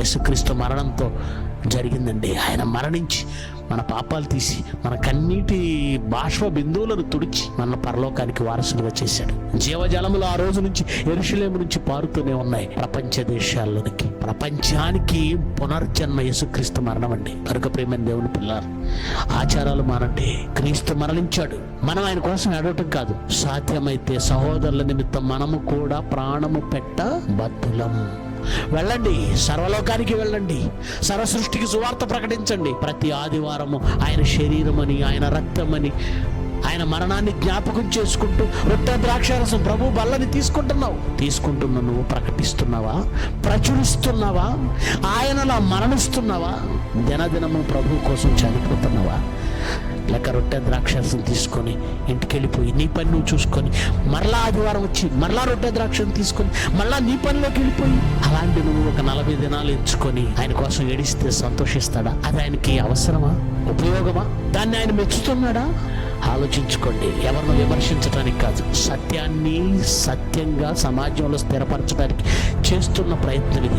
యేసుక్రీస్తు మరణంతో జరిగిందండి. ఆయన మరణించి మన పాపాలు తీసి మన కన్నీటి బాష్ప బిందువులను తుడిచి మన పరలోకానికి వారసులుగా చేశాడు. జీవజలములు ఆ రోజు నుంచి యెరూషలేము నుంచి పారుతూనే ఉన్నాయి ప్రపంచ దేశాల్లోనికి. ప్రపంచానికి పునర్జన్మ యేసుక్రీస్తు మరణం అండి. కనుక ప్రియమైన దేవుని పిల్లలు, ఆచారాలు మానండి. క్రీస్తు మరణించాడు, మనం ఆయన కోసం ఏడవటం కాదు. సాధ్యమైతే సహోదరుల నిమిత్తం మనము కూడా ప్రాణము పెట్ట బద్ధులం. వెళ్ళండి, సర్వలోకానికి వెళ్ళండి, సర్వ సృష్టికి సువార్త ప్రకటించండి. ప్రతి ఆదివారము ఆయన శరీరమని, ఆయన రక్తమని, ఆయన మరణాన్ని జ్ఞాపకం చేసుకుంటూ రొట్టె ద్రాక్షారసం ప్రభు బల్లని తీసుకుంటున్నావు. నువ్వు ప్రకటిస్తున్నావా? ప్రచురిస్తున్నావా? ఆయనలా మరణిస్తున్నావా? దినదినము ప్రభు కోసం చనిపోతున్నావా? లేక రొట్టె ద్రాక్షారసం తీసుకొని ఇంటికి వెళ్ళిపోయి నీ పని నువ్వు చూసుకొని మరలా ఆదివారం వచ్చి మరలా రొట్టె ద్రాక్షను తీసుకొని మరలా నీ పనిలోకి వెళ్ళిపోయి అలాంటి నువ్వు ఒక 40 దినాలు ఎంచుకొని ఆయన కోసం ఏడిస్తే సంతోషిస్తాడా? అది ఆయనకి అవసరమా? ఉపయోగమా? దాన్ని ఆయన మెచ్చుతున్నాడా? ఆలోచించుకోండి. ఎవరిని విమర్శించడానికి కాదు, సత్యాన్ని సత్యంగా సమాజంలో స్థిరపరచడానికి చేస్తున్న ప్రయత్నం ఇది.